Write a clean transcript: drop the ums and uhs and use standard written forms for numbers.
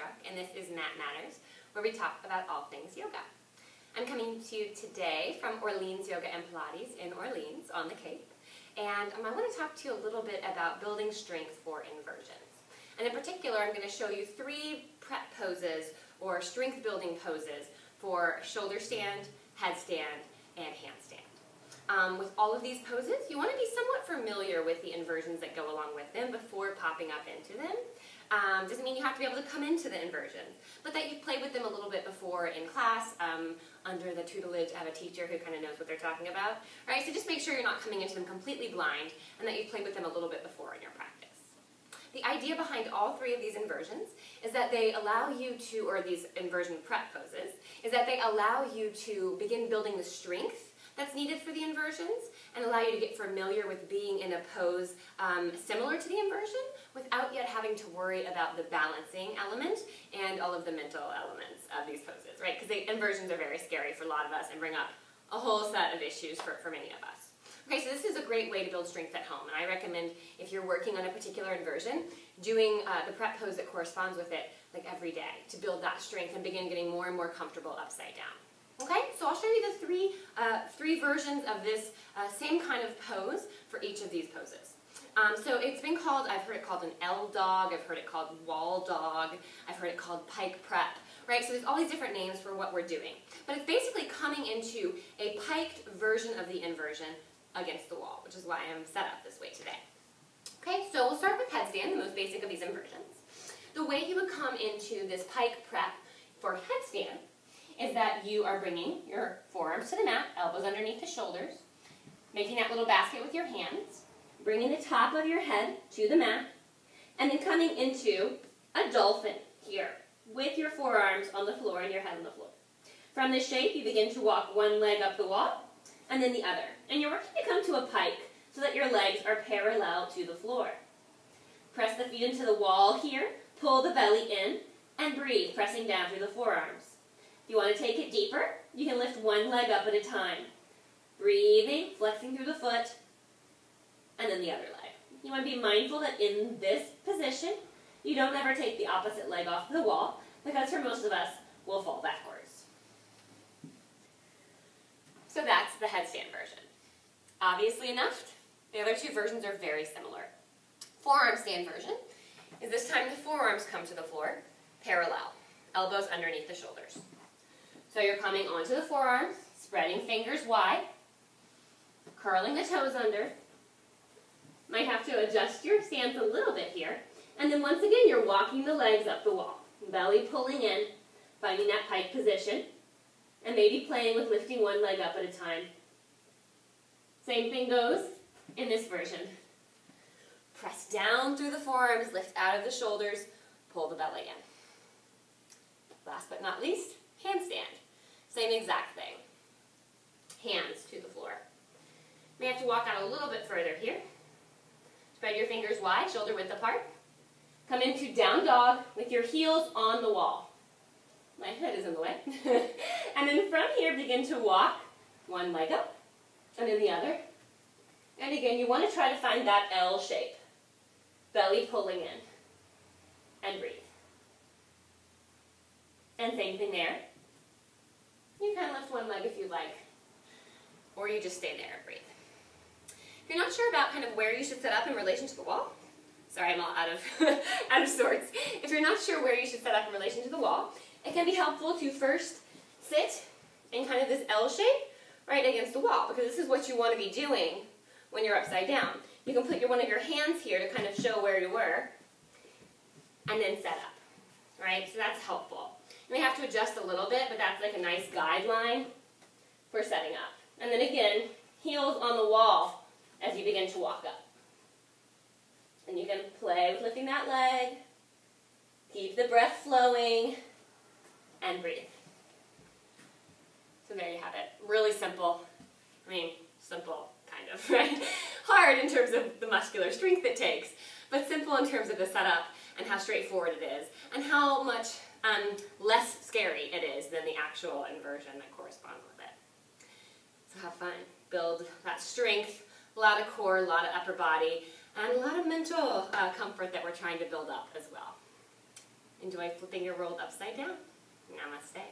Truck, and this is Mat Matters, where we talk about all things yoga. I'm coming to you today from Orleans Yoga and Pilates in Orleans on the Cape, and I want to talk to you a little bit about building strength for inversions. And in particular, I'm going to show you 3 prep poses or strength building poses for shoulder stand, headstand, and handstand. With all of these poses, you want to be somewhat familiar with the inversions that go along with them before popping up into them. Doesn't mean you have to be able to come into the inversions, but that you've played with them a little bit before in class, under the tutelage of a teacher who kind of knows what they're talking about. Right? So just make sure you're not coming into them completely blind and that you've played with them a little bit before in your practice. The idea behind all 3 of these inversions is that they allow you to, or these inversion prep poses, is that they allow you to begin building the strength that's needed for the inversions and allow you to get familiar with being in a pose similar to the inversion without yet having to worry about the balancing element and all of the mental elements of these poses, right? Because the inversions are very scary for a lot of us and bring up a whole set of issues for many of us. Okay, so this is a great way to build strength at home, and I recommend if you're working on a particular inversion, doing the prep pose that corresponds with it like every day to build that strength and begin getting more and more comfortable upside down. Okay, so I'll show you the three versions of this same kind of pose for each of these poses. So it's been called, I've heard it called an L dog, I've heard it called wall dog, I've heard it called pike prep, right? So there's all these different names for what we're doing. But it's basically coming into a piked version of the inversion against the wall, which is why I'm set up this way today. Okay, so we'll start with headstand, the most basic of these inversions. The way you would come into this pike prep for headstand is that you are bringing your forearms to the mat, elbows underneath the shoulders, making that little basket with your hands, bringing the top of your head to the mat, and then coming into a dolphin here with your forearms on the floor and your head on the floor. From this shape, you begin to walk one leg up the wall and then the other. And you're working to come to a pike so that your legs are parallel to the floor. Press the feet into the wall here, pull the belly in, and breathe, pressing down through the forearms. If you want to take it deeper, you can lift one leg up at a time. Breathing, flexing through the foot, and then the other leg. You want to be mindful that in this position, you don't ever take the opposite leg off the wall, because for most of us, we'll fall backwards. So that's the headstand version. Obviously enough, the other 2 versions are very similar. Forearm stand version is this time the forearms come to the floor, parallel, elbows underneath the shoulders. So you're coming onto the forearms, spreading fingers wide, curling the toes under. Might have to adjust your stance a little bit here. And then once again, you're walking the legs up the wall. Belly pulling in, finding that pike position, and maybe playing with lifting one leg up at a time. Same thing goes in this version. Press down through the forearms, lift out of the shoulders, pull the belly in. Last but not least, handstand. Same exact thing. Hands to the floor. You may have to walk out a little bit further here. Spread your fingers wide, shoulder width apart. Come into down dog with your heels on the wall. My head is in the way. And then from here, begin to walk one leg up and then the other. And again, you want to try to find that L shape. Belly pulling in. And breathe. And same thing there. You can lift one leg if you like, or you just stay there and breathe. If you're not sure about kind of where you should set up in relation to the wall, sorry, I'm all out of sorts. If you're not sure where you should set up in relation to the wall, it can be helpful to first sit in kind of this L shape right against the wall, because this is what you want to be doing when you're upside down. You can put one of your hands here to kind of show where you were, and then set up, right? So that's helpful. You may have to adjust a little bit, but that's like a nice guideline for setting up. And then again, heels on the wall as you begin to walk up. And you can play with lifting that leg, keep the breath flowing, and breathe. So there you have it. Really simple. I mean, simple, kind of, right? Hard in terms of the muscular strength it takes, but simple in terms of the setup and how straightforward it is, and how much less scary it is than the actual inversion that corresponds with it. So have fun. Build that strength, a lot of core, a lot of upper body, and a lot of mental comfort that we're trying to build up as well. Enjoy flipping your world upside down. Namaste.